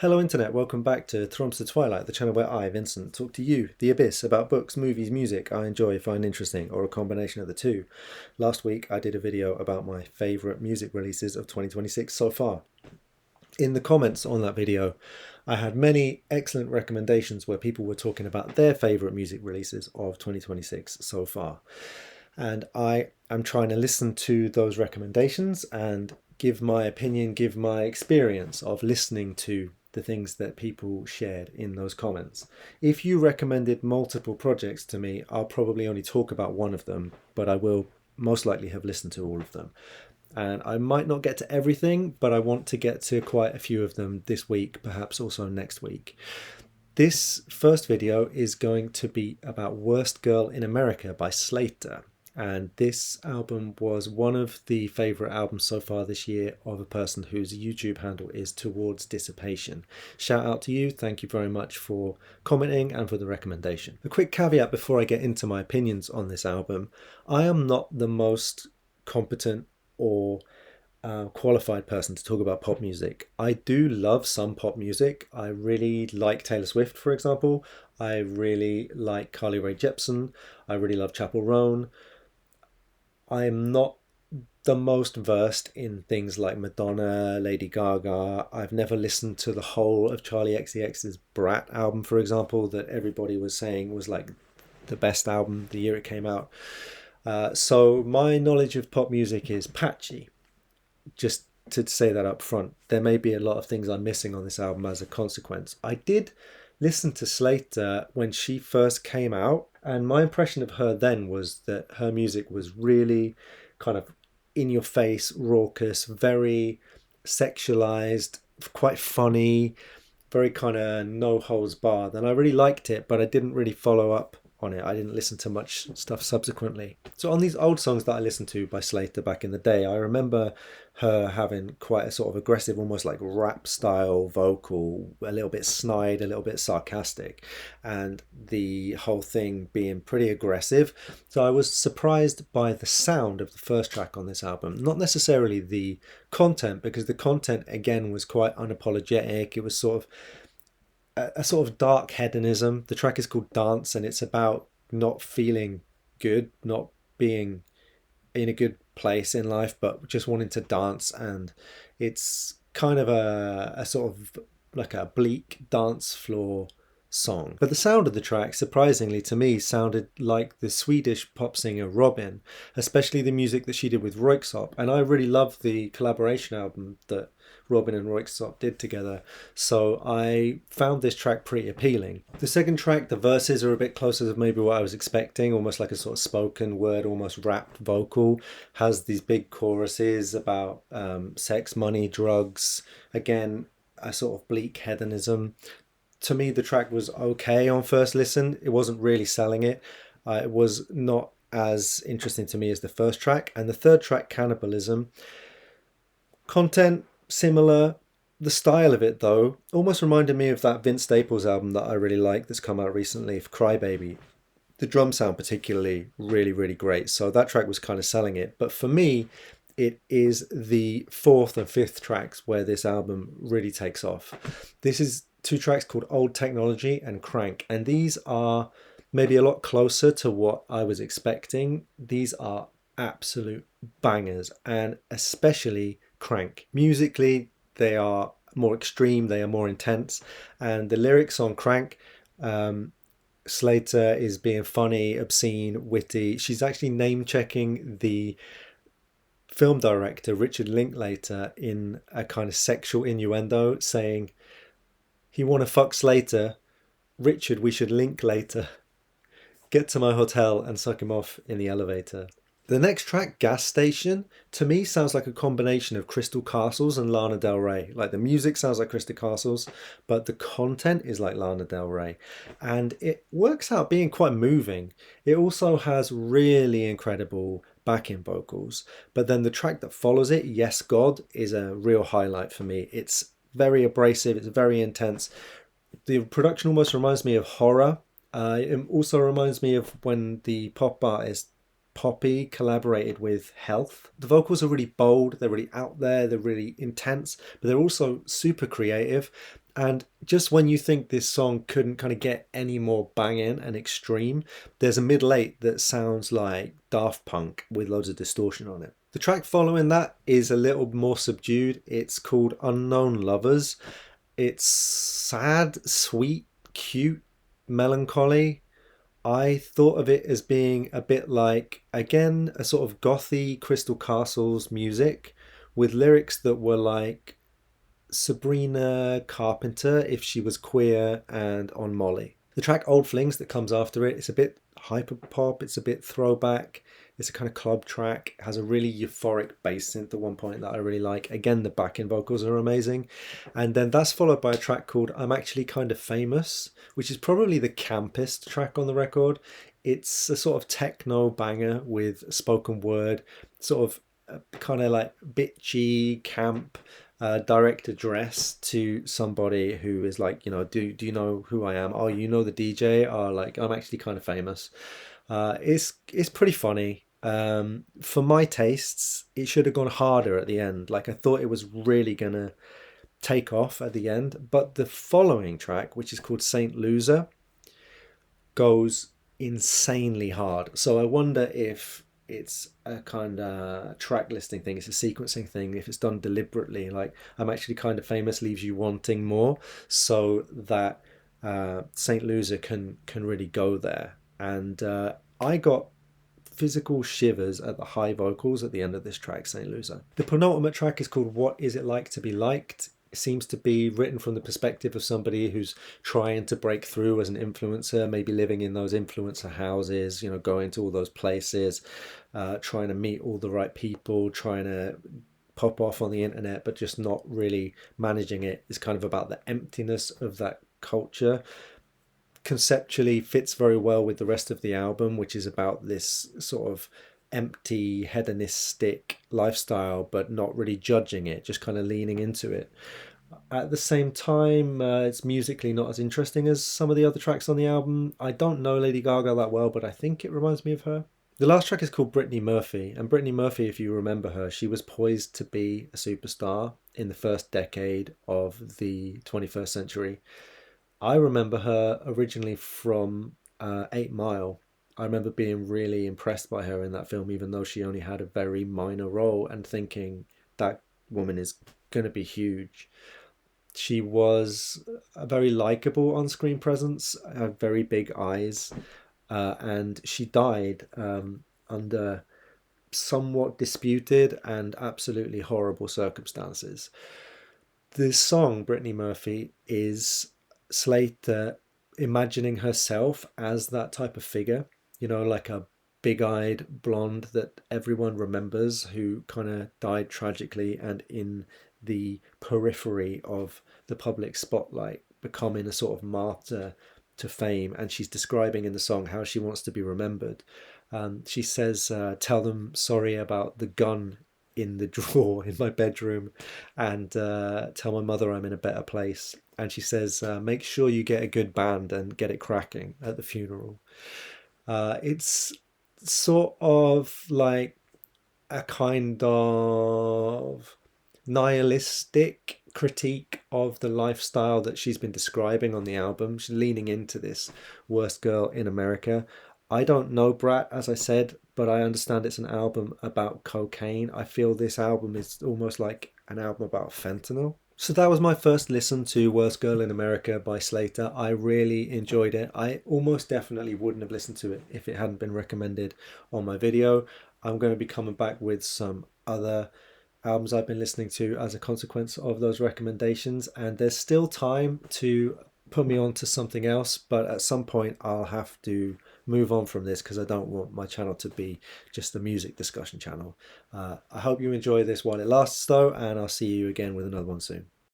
Hello Internet, welcome back to Trumps the Twilight, the channel where I, Vincent, talk to you, the abyss, about books, movies, music I enjoy, find interesting, or a combination of the two. Last week I did a video about my favourite music releases of 2026 so far. In the comments on that video, I had many excellent recommendations where people were talking about their favourite music releases of 2026 so far. And I am trying to listen to those recommendations and give my opinion, give my experience of listening to the things that people shared in those comments. If you recommended multiple projects to me, I'll probably only talk about one of them, but I will most likely have listened to all of them. And I might not get to everything, but I want to get to quite a few of them this week, perhaps also next week. This first video is going to be about Worst Girl in America by Slayyyter. And this album was one of the favourite albums so far this year of a person whose YouTube handle is Towards Dissipation. Shout out to you, thank you very much for commenting and for the recommendation. A quick caveat before I get into my opinions on this album. I am not the most competent or qualified person to talk about pop music. I do love some pop music. I really like Taylor Swift, for example. I really like Carly Rae Jepsen. I really love Chappell Roan. I'm not the most versed in things like Madonna, Lady Gaga. I've never listened to the whole of Charlie XCX's Brat album, for example, that everybody was saying was like the best album the year it came out. So my knowledge of pop music is patchy, just to say that up front. There may be a lot of things I'm missing on this album as a consequence. I did listen to Slayyyter when she first came out, and my impression of her then was that her music was really kind of in your face, raucous, very sexualized, quite funny, very kind of no holds barred. And I really liked it, but I didn't really follow up on it. I didn't listen to much stuff subsequently. So on these old songs that I listened to by Slayyyter back in the day, I remember her having quite a sort of aggressive, almost like rap style vocal, a little bit snide, a little bit sarcastic, and the whole thing being pretty aggressive. So I was surprised by the sound of the first track on this album, not necessarily the content, because the content again was quite unapologetic. It was sort of a sort of dark hedonism. The track is called Dance, and it's about not feeling good, not being in a good place in life, but just wanting to dance. And it's kind of a sort of like a bleak dance floor song. But the sound of the track, surprisingly to me, sounded like the Swedish pop singer Robin, especially the music that she did with Röyksopp. And I really love the collaboration album that Robin and Röyksopp did together, so I found this track pretty appealing. The second track, the verses are a bit closer to maybe what I was expecting, almost like a sort of spoken word, almost rapped vocal, has these big choruses about sex, money, drugs, again, a sort of bleak hedonism. To me, the track was okay on first listen. It wasn't really selling it. It was not as interesting to me as the first track. And the third track, Cannibalism, content similar. The style of it, though, almost reminded me of that Vince Staples album that I really like that's come out recently, Crybaby. The drum sound particularly really, really great. So that track was kind of selling it. But for me, it is the fourth and fifth tracks where this album really takes off. This is two tracks called Old Technology and Crank, and these are maybe a lot closer to what I was expecting. These are absolute bangers, and especially Crank. Musically, they are more extreme, they are more intense, and the lyrics on Crank, Slayyyter is being funny, obscene, witty. She's actually name checking the film director Richard Linklater in a kind of sexual innuendo, saying, "He want to fuck Slayyyter, Richard, we should link later. Get to my hotel and suck him off in the elevator." The next track, Gas Station, to me sounds like a combination of Crystal Castles and Lana Del Rey. Like the music sounds like Crystal Castles, but the content is like Lana Del Rey. And it works out being quite moving. It also has really incredible backing vocals. But then the track that follows it, Yes God, is a real highlight for me. It's very abrasive, it's very intense. The production almost reminds me of horror. It also reminds me of when the pop artist Poppy collaborated with Health. The vocals are really bold, they're really out there, they're really intense, but they're also super creative. And just when you think this song couldn't kind of get any more banging and extreme, there's a middle eight that sounds like Daft Punk with loads of distortion on it. The track following that is a little more subdued. It's called Unknown Lovers. It's sad, sweet, cute, melancholy. I thought of it as being a bit like, again, a sort of gothy Crystal Castles music with lyrics that were like Sabrina Carpenter if she was queer and on Molly. The track Old Flings that comes after it, it's a bit hyper pop, it's a bit throwback, it's a kind of club track, it has a really euphoric bass synth at one point that I really like. Again, the backing vocals are amazing. And then that's followed by a track called I'm Actually Kind of Famous, which is probably the campest track on the record. It's a sort of techno banger with spoken word, sort of kind of like bitchy camp direct address to somebody who is like, do you know who I am? Oh, you know the DJ? Oh, like I'm actually kind of famous. It's pretty funny. For my tastes, it should have gone harder at the end. Like I thought it was really gonna take off at the end, but the following track, which is called Saint Loser, goes insanely hard. So I wonder if it's a kind of track listing thing, it's a sequencing thing, if it's done deliberately, like I'm Actually Kind of Famous leaves you wanting more, so that Saint Loser can really go there. And I got physical shivers at the high vocals at the end of this track, Saint Loser. The penultimate track is called What Is It Like to Be Liked. It seems to be written from the perspective of somebody who's trying to break through as an influencer, maybe living in those influencer houses, going to all those places, trying to meet all the right people, trying to pop off on the internet, but just not really managing it. It's kind of about the emptiness of that culture. Conceptually fits very well with the rest of the album, which is about this sort of empty hedonistic lifestyle, but not really judging it, just kind of leaning into it. At the same time, it's musically not as interesting as some of the other tracks on the album. I don't know Lady Gaga that well, but I think it reminds me of her. The last track is called Brittany Murphy, and Brittany Murphy, if you remember her, she was poised to be a superstar in the first decade of the 21st century. I remember her originally from 8 Mile. I remember being really impressed by her in that film, even though she only had a very minor role, and thinking that woman is going to be huge. She was a very likable on screen presence, had very big eyes, and she died under somewhat disputed and absolutely horrible circumstances. The song Brittany Murphy is Slayyyter imagining herself as that type of figure, like a big-eyed blonde that everyone remembers who kind of died tragically and in the periphery of the public spotlight, becoming a sort of martyr to fame. And she's describing in the song how she wants to be remembered. She says, tell them sorry about the gun in the drawer in my bedroom, and tell my mother I'm in a better place. And she says, make sure you get a good band and get it cracking at the funeral. It's sort of like a kind of nihilistic critique of the lifestyle that she's been describing on the album. She's leaning into this worst girl in America. I don't know Brat, as I said, but I understand it's an album about cocaine. I feel this album is almost like an album about fentanyl. So that was my first listen to Worst Girl in America by Slayyyter. I really enjoyed it. I almost definitely wouldn't have listened to it if it hadn't been recommended on my video. I'm going to be coming back with some other albums I've been listening to as a consequence of those recommendations, and there's still time to put me on to something else, but at some point I'll have to move on from this because I don't want my channel to be just a music discussion channel. I hope you enjoy this while it lasts though, and I'll see you again with another one soon.